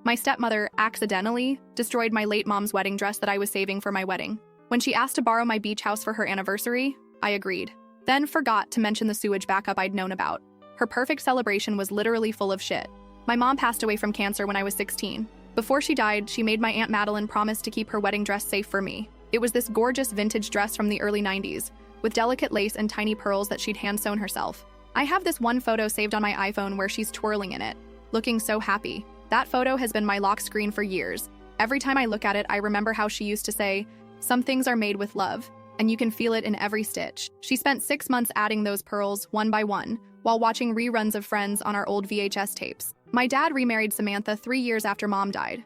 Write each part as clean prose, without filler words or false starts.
My stepmother accidentally destroyed my late mom's wedding dress that I was saving for my wedding. When she asked to borrow my beach house for her anniversary, I agreed. Then forgot to mention the sewage backup I'd known about. Her perfect celebration was literally full of shit. My mom passed away from cancer when I was 16. Before she died, she made my Aunt Madeline promise to keep her wedding dress safe for me. It was this gorgeous vintage dress from the early 90s, with delicate lace and tiny pearls that she'd hand-sewn herself. I have this one photo saved on my iPhone where she's twirling in it, looking so happy. That photo has been my lock screen for years. Every time I look at it, I remember how she used to say, "Some things are made with love, and you can feel it in every stitch." She spent 6 months adding those pearls one by one, while watching reruns of Friends on our old VHS tapes. My dad remarried Samantha 3 years after Mom died.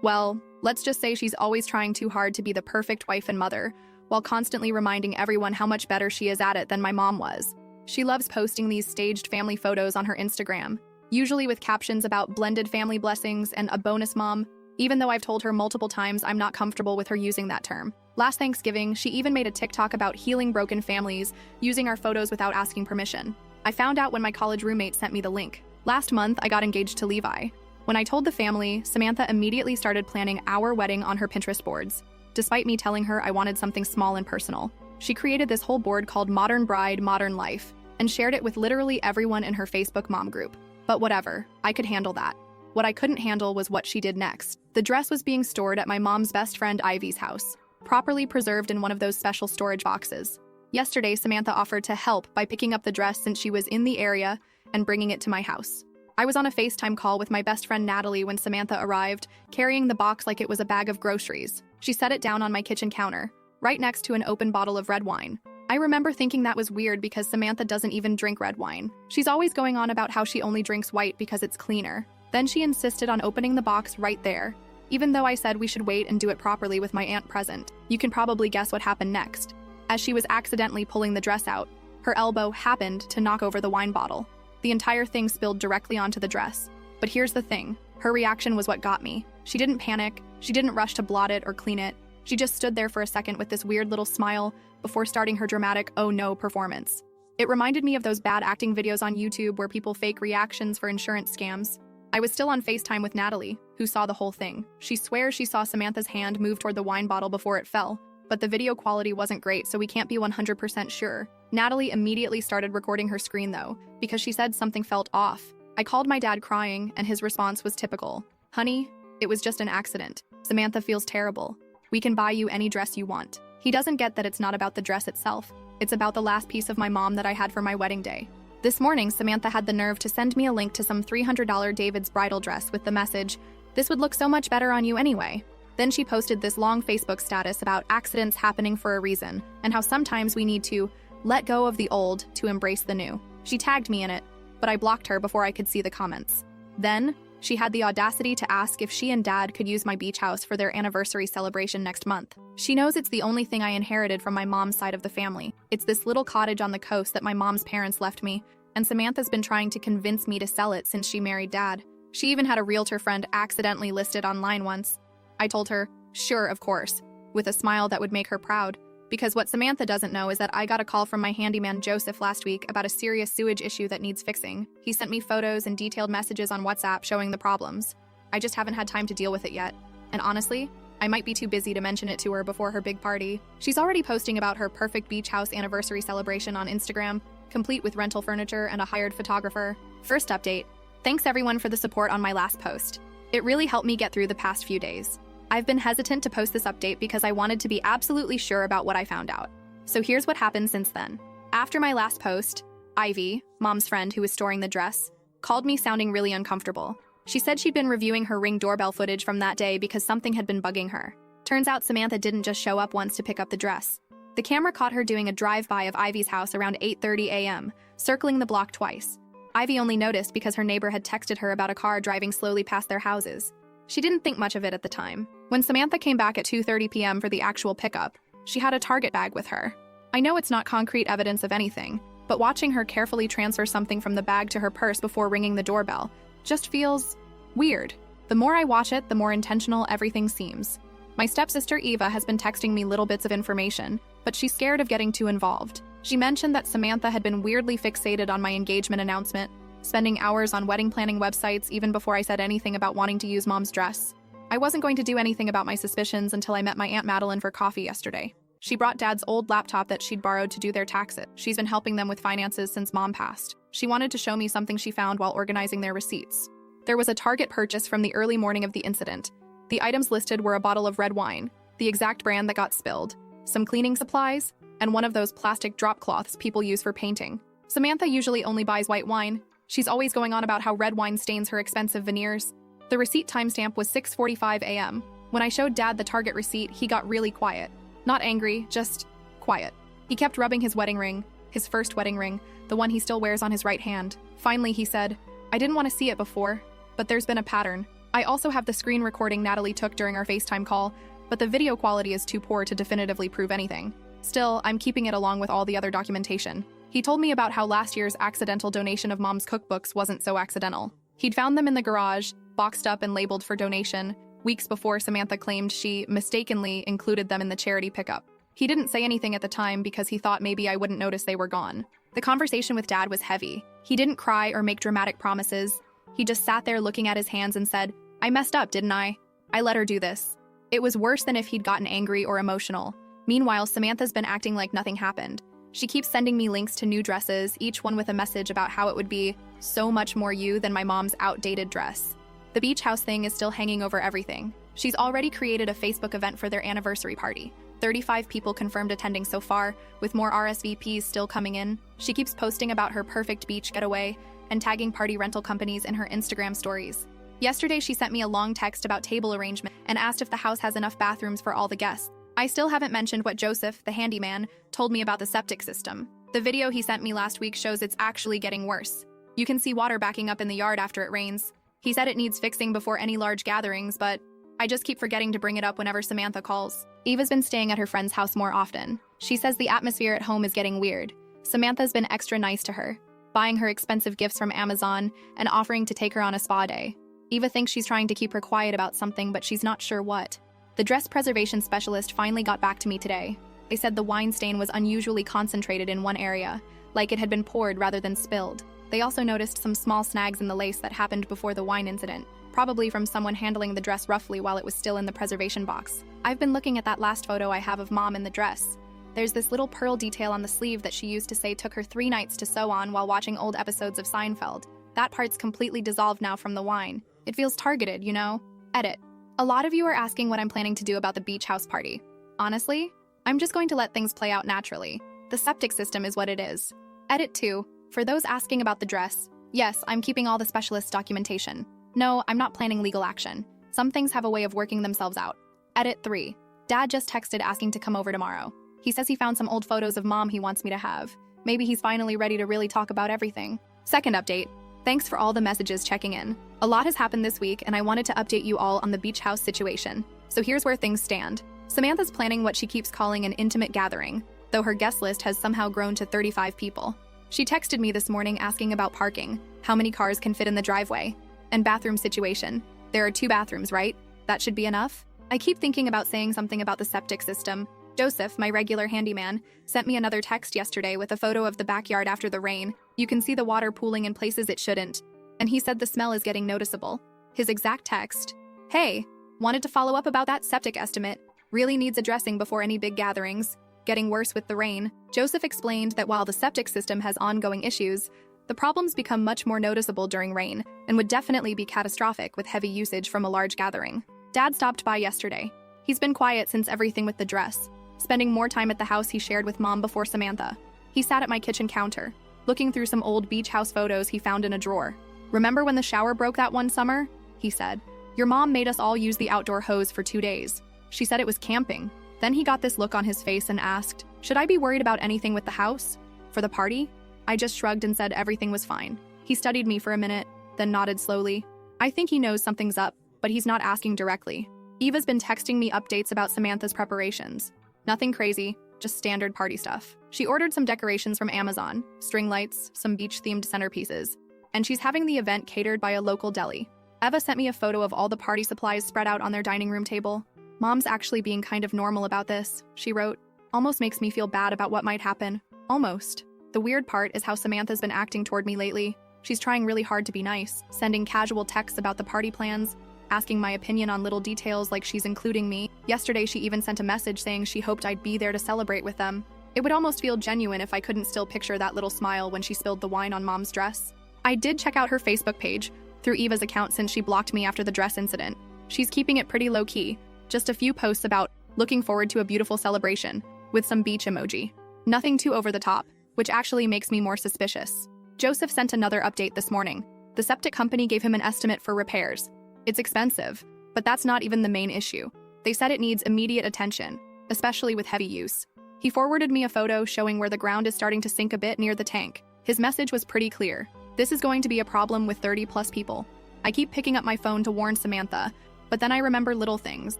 Well, let's just say she's always trying too hard to be the perfect wife and mother, while constantly reminding everyone how much better she is at it than my mom was. She loves posting these staged family photos on her Instagram, usually with captions about blended family blessings and a bonus mom, even though I've told her multiple times I'm not comfortable with her using that term. Last Thanksgiving, she even made a TikTok about healing broken families, using our photos without asking permission. I found out when my college roommate sent me the link. Last month, I got engaged to Levi. When I told the family, Samantha immediately started planning our wedding on her Pinterest boards. Despite me telling her I wanted something small and personal, she created this whole board called Modern Bride, Modern Life, and shared it with literally everyone in her Facebook mom group. But whatever, I could handle that. What I couldn't handle was what she did next. The dress was being stored at my mom's best friend Ivy's house, properly preserved in one of those special storage boxes. Yesterday, Samantha offered to help by picking up the dress since she was in the area and bringing it to my house. I was on a FaceTime call with my best friend Natalie when Samantha arrived, carrying the box like it was a bag of groceries. She set it down on my kitchen counter, right next to an open bottle of red wine. I remember thinking that was weird because Samantha doesn't even drink red wine. She's always going on about how she only drinks white because it's cleaner. Then she insisted on opening the box right there, even though I said we should wait and do it properly with my aunt present. You can probably guess what happened next. As she was accidentally pulling the dress out, her elbow happened to knock over the wine bottle. The entire thing spilled directly onto the dress. But here's the thing, her reaction was what got me. She didn't panic, she didn't rush to blot it or clean it. She just stood there for a second with this weird little smile before starting her dramatic "oh no" performance. It reminded me of those bad acting videos on YouTube where people fake reactions for insurance scams. I was still on FaceTime with Natalie, who saw the whole thing. She swears she saw Samantha's hand move toward the wine bottle before it fell, but the video quality wasn't great, so we can't be 100% sure. Natalie immediately started recording her screen though, because she said something felt off. I called my dad crying, and his response was typical. "Honey, it was just an accident. Samantha feels terrible. We can buy you any dress you want." He doesn't get that it's not about the dress itself. It's about the last piece of my mom that I had for my wedding day. This morning, Samantha had the nerve to send me a link to some $300 David's bridal dress with the message, "This would look so much better on you anyway." Then she posted this long Facebook status about accidents happening for a reason, and how sometimes we need to let go of the old to embrace the new. She tagged me in it, but I blocked her before I could see the comments. Then, she had the audacity to ask if she and Dad could use my beach house for their anniversary celebration next month. She knows it's the only thing I inherited from my mom's side of the family. It's this little cottage on the coast that my mom's parents left me, and Samantha's been trying to convince me to sell it since she married Dad. She even had a realtor friend accidentally list it online once. I told her, "Sure, of course," with a smile that would make her proud. Because what Samantha doesn't know is that I got a call from my handyman Joseph last week about a serious sewage issue that needs fixing. He sent me photos and detailed messages on WhatsApp showing the problems. I just haven't had time to deal with it yet. And honestly, I might be too busy to mention it to her before her big party. She's already posting about her perfect beach house anniversary celebration on Instagram, complete with rental furniture and a hired photographer. First update. Thanks everyone for the support on my last post. It really helped me get through the past few days. I've been hesitant to post this update because I wanted to be absolutely sure about what I found out. So here's what happened since then. After my last post, Ivy, Mom's friend who was storing the dress, called me sounding really uncomfortable. She said she'd been reviewing her Ring doorbell footage from that day because something had been bugging her. Turns out Samantha didn't just show up once to pick up the dress. The camera caught her doing a drive-by of Ivy's house around 8:30 a.m., circling the block twice. Ivy only noticed because her neighbor had texted her about a car driving slowly past their houses. She didn't think much of it at the time. When Samantha came back at 2:30 p.m. for the actual pickup, she had a Target bag with her. I know it's not concrete evidence of anything, but watching her carefully transfer something from the bag to her purse before ringing the doorbell just feels weird. The more I watch it, the more intentional everything seems. My stepsister Eva has been texting me little bits of information, but she's scared of getting too involved. She mentioned that Samantha had been weirdly fixated on my engagement announcement, spending hours on wedding planning websites even before I said anything about wanting to use mom's dress. I wasn't going to do anything about my suspicions until I met my Aunt Madeline for coffee yesterday. She brought Dad's old laptop that she'd borrowed to do their taxes. She's been helping them with finances since Mom passed. She wanted to show me something she found while organizing their receipts. There was a Target purchase from the early morning of the incident. The items listed were a bottle of red wine, the exact brand that got spilled, some cleaning supplies, and one of those plastic drop cloths people use for painting. Samantha usually only buys white wine. She's always going on about how red wine stains her expensive veneers. The receipt timestamp was 6:45 a.m. When I showed Dad the Target receipt, he got really quiet. Not angry, just quiet. He kept rubbing his wedding ring, his first wedding ring, the one he still wears on his right hand. Finally, he said, "I didn't want to see it before, but there's been a pattern. I also have the screen recording Natalie took during our FaceTime call, but the video quality is too poor to definitively prove anything. Still, I'm keeping it along with all the other documentation." He told me about how last year's accidental donation of Mom's cookbooks wasn't so accidental. He'd found them in the garage, boxed up and labeled for donation, weeks before Samantha claimed she mistakenly included them in the charity pickup. He didn't say anything at the time because he thought maybe I wouldn't notice they were gone. The conversation with Dad was heavy. He didn't cry or make dramatic promises. He just sat there looking at his hands and said, "I messed up, didn't I? I let her do this." It was worse than if he'd gotten angry or emotional. Meanwhile, Samantha's been acting like nothing happened. She keeps sending me links to new dresses, each one with a message about how it would be so much more you than my mom's outdated dress. The beach house thing is still hanging over everything. She's already created a Facebook event for their anniversary party. 35 people confirmed attending so far, with more RSVPs still coming in. She keeps posting about her perfect beach getaway and tagging party rental companies in her Instagram stories. Yesterday, she sent me a long text about table arrangement and asked if the house has enough bathrooms for all the guests. I still haven't mentioned what Joseph, the handyman, told me about the septic system. The video he sent me last week shows it's actually getting worse. You can see water backing up in the yard after it rains. He said it needs fixing before any large gatherings, but I just keep forgetting to bring it up whenever Samantha calls. Eva's been staying at her friend's house more often. She says the atmosphere at home is getting weird. Samantha's been extra nice to her, buying her expensive gifts from Amazon and offering to take her on a spa day. Eva thinks she's trying to keep her quiet about something, but she's not sure what. The dress preservation specialist finally got back to me today. They said the wine stain was unusually concentrated in one area, like it had been poured rather than spilled. They also noticed some small snags in the lace that happened before the wine incident, probably from someone handling the dress roughly while it was still in the preservation box. I've been looking at that last photo I have of Mom in the dress. There's this little pearl detail on the sleeve that she used to say took her 3 nights to sew on while watching old episodes of Seinfeld. That part's completely dissolved now from the wine. It feels targeted, you know? Edit. A lot of you are asking what I'm planning to do about the beach house party. Honestly, I'm just going to let things play out naturally. The septic system is what it is. Edit 2. For those asking about the dress, yes, I'm keeping all the specialist documentation. No, I'm not planning legal action. Some things have a way of working themselves out. Edit 3. Dad just texted asking to come over tomorrow. He says he found some old photos of Mom he wants me to have. Maybe he's finally ready to really talk about everything. Second update. Thanks for all the messages checking in. A lot has happened this week, and I wanted to update you all on the beach house situation. So here's where things stand. Samantha's planning what she keeps calling an intimate gathering, though her guest list has somehow grown to 35 people. She texted me this morning asking about parking, how many cars can fit in the driveway, and bathroom situation. There are 2 bathrooms, right? That should be enough? I keep thinking about saying something about the septic system. Joseph, my regular handyman, sent me another text yesterday with a photo of the backyard after the rain. You can see the water pooling in places it shouldn't. And he said the smell is getting noticeable. His exact text, "Hey, wanted to follow up about that septic estimate. Really needs addressing before any big gatherings. Getting worse with the rain." Joseph explained that while the septic system has ongoing issues, the problems become much more noticeable during rain and would definitely be catastrophic with heavy usage from a large gathering. Dad stopped by yesterday. He's been quiet since everything with the dress, spending more time at the house he shared with Mom before Samantha. He sat at my kitchen counter, looking through some old beach house photos he found in a drawer. "Remember when the shower broke that one summer?" he said. "Your mom made us all use the outdoor hose for 2 days. She said it was camping." Then he got this look on his face and asked, "Should I be worried about anything with the house? For the party?" I just shrugged and said everything was fine. He studied me for a minute, then nodded slowly. I think he knows something's up, but he's not asking directly. Eva's been texting me updates about Samantha's preparations. Nothing crazy, just standard party stuff. She ordered some decorations from Amazon, string lights, some beach-themed centerpieces, and she's having the event catered by a local deli. Eva sent me a photo of all the party supplies spread out on their dining room table. "Mom's actually being kind of normal about this," she wrote. "Almost makes me feel bad about what might happen. Almost. The weird part is how Samantha's been acting toward me lately. She's trying really hard to be nice, sending casual texts about the party plans, asking my opinion on little details like she's including me. Yesterday, she even sent a message saying she hoped I'd be there to celebrate with them. It would almost feel genuine if I couldn't still picture that little smile when she spilled the wine on Mom's dress. I did check out her Facebook page through Eva's account since she blocked me after the dress incident. She's keeping it pretty low-key, just a few posts about looking forward to a beautiful celebration, with some beach emoji. Nothing too over the top, which actually makes me more suspicious. Joseph sent another update this morning. The septic company gave him an estimate for repairs. It's expensive, but that's not even the main issue. They said it needs immediate attention, especially with heavy use. He forwarded me a photo showing where the ground is starting to sink a bit near the tank. His message was pretty clear. This is going to be a problem with 30+ people. I keep picking up my phone to warn Samantha, but then I remember little things,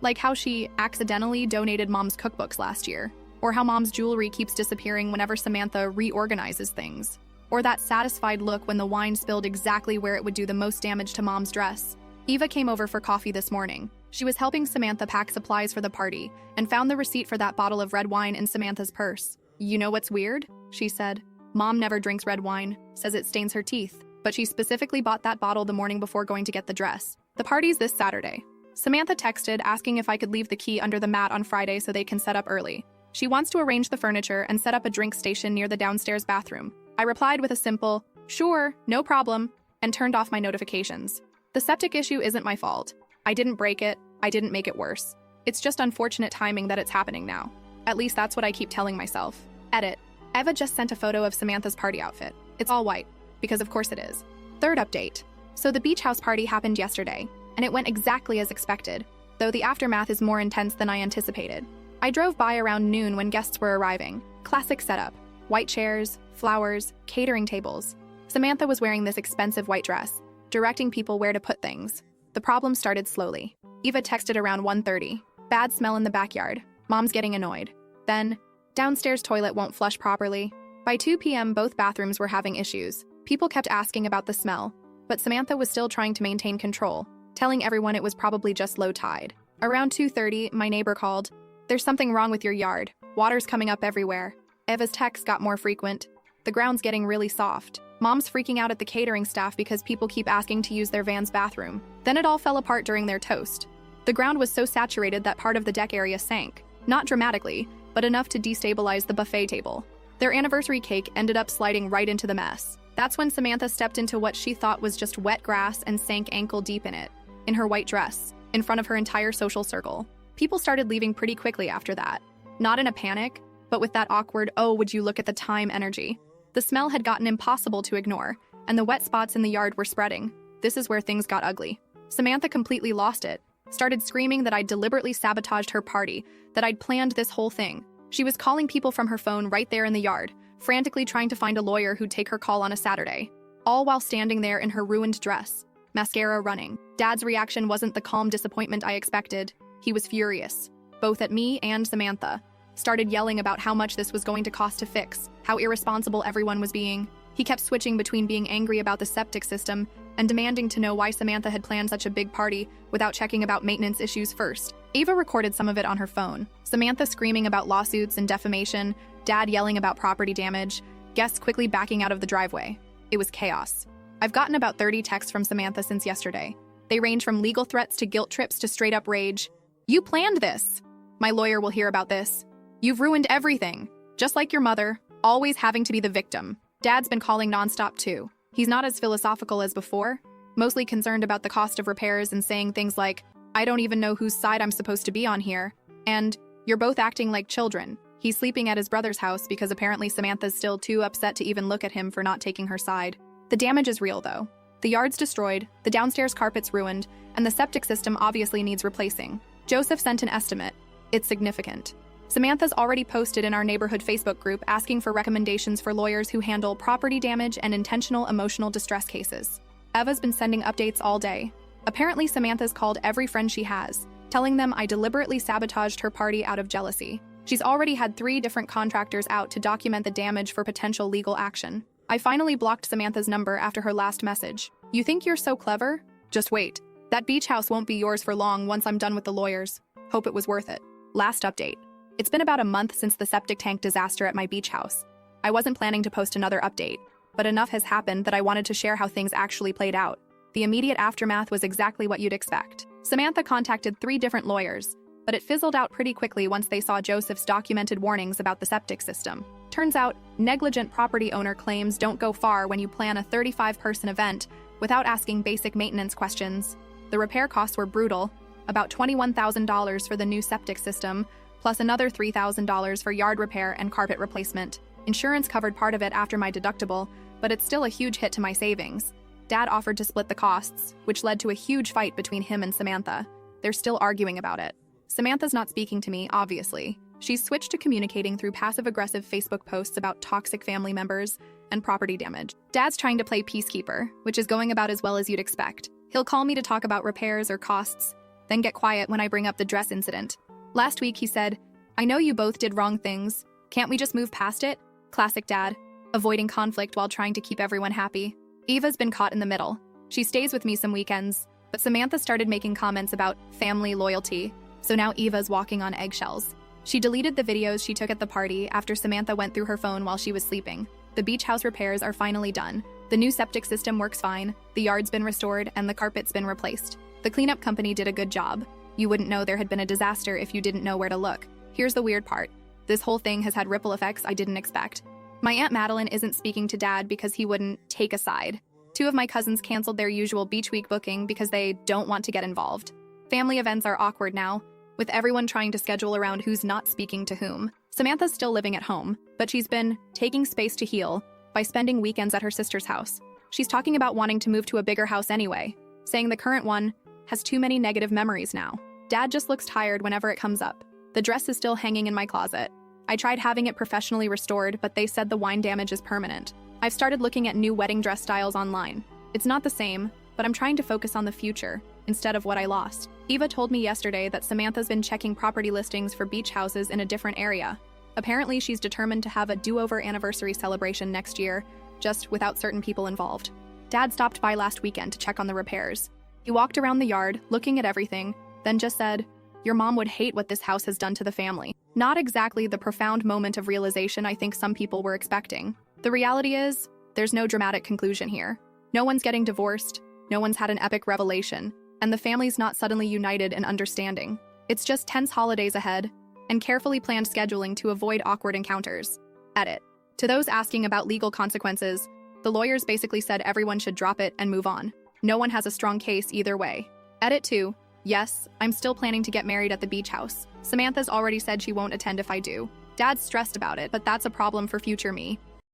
like how she accidentally donated Mom's cookbooks last year, or how Mom's jewelry keeps disappearing whenever Samantha reorganizes things, or that satisfied look when the wine spilled exactly where it would do the most damage to Mom's dress. Eva came over for coffee this morning. She was helping Samantha pack supplies for the party and found the receipt for that bottle of red wine in Samantha's purse. "You know what's weird?" she said. "Mom never drinks red wine, says it stains her teeth, but she specifically bought that bottle the morning before going to get the dress. The party's this Saturday." Samantha texted asking if I could leave the key under the mat on Friday so they can set up early. She wants to arrange the furniture and set up a drink station near the downstairs bathroom. I replied with a simple, "Sure, no problem," and turned off my notifications. The septic issue isn't my fault. I didn't break it, I didn't make it worse. It's just unfortunate timing that it's happening now. At least that's what I keep telling myself. Edit. Eva just sent a photo of Samantha's party outfit. It's all white, because of course it is. Third update. So the beach house party happened yesterday, and it went exactly as expected, though the aftermath is more intense than I anticipated. I drove by around noon when guests were arriving. Classic setup. White chairs, flowers, catering tables. Samantha was wearing this expensive white dress, directing people where to put things. The problem started slowly. Eva texted around 1:30. "Bad smell in the backyard. Mom's getting annoyed." Then, "Downstairs toilet won't flush properly." By 2 p.m., both bathrooms were having issues. People kept asking about the smell, but Samantha was still trying to maintain control, telling everyone it was probably just low tide. Around 2:30, my neighbor called. "There's something wrong with your yard. Water's coming up everywhere." Eva's texts got more frequent. "The ground's getting really soft." Mom's freaking out at the catering staff because people keep asking to use their van's bathroom. Then it all fell apart during their toast. The ground was so saturated that part of the deck area sank. Not dramatically, but enough to destabilize the buffet table. Their anniversary cake ended up sliding right into the mess. That's when Samantha stepped into what she thought was just wet grass and sank ankle deep in it, in her white dress, in front of her entire social circle. People started leaving pretty quickly after that. Not in a panic, but with that awkward, "oh, would you look at the time" energy. The smell had gotten impossible to ignore, and the wet spots in the yard were spreading. This is where things got ugly. Samantha completely lost it, started screaming that I'd deliberately sabotaged her party, that I'd planned this whole thing. She was calling people from her phone right there in the yard, frantically trying to find a lawyer who'd take her call on a Saturday, all while standing there in her ruined dress, mascara running. Dad's reaction wasn't the calm disappointment I expected. He was furious, both at me and Samantha. Started yelling about how much this was going to cost to fix, how irresponsible everyone was being. He kept switching between being angry about the septic system and demanding to know why Samantha had planned such a big party without checking about maintenance issues first. Eva recorded some of it on her phone. Samantha screaming about lawsuits and defamation, Dad yelling about property damage, guests quickly backing out of the driveway. It was chaos. I've gotten about 30 texts from Samantha since yesterday. They range from legal threats to guilt trips to straight-up rage. "You planned this. My lawyer will hear about this. You've ruined everything. Just like your mother, always having to be the victim." Dad's been calling nonstop too. He's not as philosophical as before, mostly concerned about the cost of repairs and saying things like, "I don't even know whose side I'm supposed to be on here," and "You're both acting like children." He's sleeping at his brother's house because apparently Samantha's still too upset to even look at him for not taking her side. The damage is real though. The yard's destroyed, the downstairs carpet's ruined, and the septic system obviously needs replacing. Joseph sent an estimate. It's significant. Samantha's already posted in our neighborhood Facebook group asking for recommendations for lawyers who handle property damage and intentional emotional distress cases. Eva's been sending updates all day. Apparently Samantha's called every friend she has, telling them I deliberately sabotaged her party out of jealousy. She's already had 3 different contractors out to document the damage for potential legal action. I finally blocked Samantha's number after her last message. "You think you're so clever? Just wait. That beach house won't be yours for long once I'm done with the lawyers. Hope it was worth it." Last update. It's been about a month since the septic tank disaster at my beach house. I wasn't planning to post another update, but enough has happened that I wanted to share how things actually played out. The immediate aftermath was exactly what you'd expect. Samantha contacted 3 different lawyers, but it fizzled out pretty quickly once they saw Joseph's documented warnings about the septic system. Turns out, negligent property owner claims don't go far when you plan a 35-person event without asking basic maintenance questions. The repair costs were brutal, about $21,000 for the new septic system, plus another $3,000 for yard repair and carpet replacement. Insurance covered part of it after my deductible, but it's still a huge hit to my savings. Dad offered to split the costs, which led to a huge fight between him and Samantha. They're still arguing about it. Samantha's not speaking to me, obviously. She's switched to communicating through passive-aggressive Facebook posts about toxic family members and property damage. Dad's trying to play peacekeeper, which is going about as well as you'd expect. He'll call me to talk about repairs or costs, then get quiet when I bring up the dress incident. Last week he said, "I know you both did wrong things. Can't we just move past it?" Classic Dad, avoiding conflict while trying to keep everyone happy. Eva's been caught in the middle. She stays with me some weekends, but Samantha started making comments about family loyalty, so now Eva's walking on eggshells. She deleted the videos she took at the party after Samantha went through her phone while she was sleeping. The beach house repairs are finally done. The new septic system works fine, the yard's been restored, and the carpet's been replaced. The cleanup company did a good job. You wouldn't know there had been a disaster if you didn't know where to look. Here's the weird part. This whole thing has had ripple effects I didn't expect. My Aunt Madeline isn't speaking to Dad because he wouldn't take a side. 2 of my cousins canceled their usual beach week booking because they don't want to get involved. Family events are awkward now, with everyone trying to schedule around who's not speaking to whom. Samantha's still living at home, but she's been taking space to heal by spending weekends at her sister's house. She's talking about wanting to move to a bigger house anyway, saying the current one has too many negative memories now. Dad just looks tired whenever it comes up. The dress is still hanging in my closet. I tried having it professionally restored, but they said the wine damage is permanent. I've started looking at new wedding dress styles online. It's not the same, but I'm trying to focus on the future instead of what I lost. Eva told me yesterday that Samantha's been checking property listings for beach houses in a different area. Apparently, she's determined to have a do-over anniversary celebration next year, just without certain people involved. Dad stopped by last weekend to check on the repairs. He walked around the yard, looking at everything, then just said, "Your mom would hate what this house has done to the family." Not exactly the profound moment of realization I think some people were expecting. The reality is, there's no dramatic conclusion here. No one's getting divorced, no one's had an epic revelation, and the family's not suddenly united and understanding. It's just tense holidays ahead, and carefully planned scheduling to avoid awkward encounters. Edit. To those asking about legal consequences, the lawyers basically said everyone should drop it and move on. No one has a strong case either way. Edit 2. Yes, I'm still planning to get married at the beach house. Samantha's already said she won't attend if I do. Dad's stressed about it, but that's a problem for future me.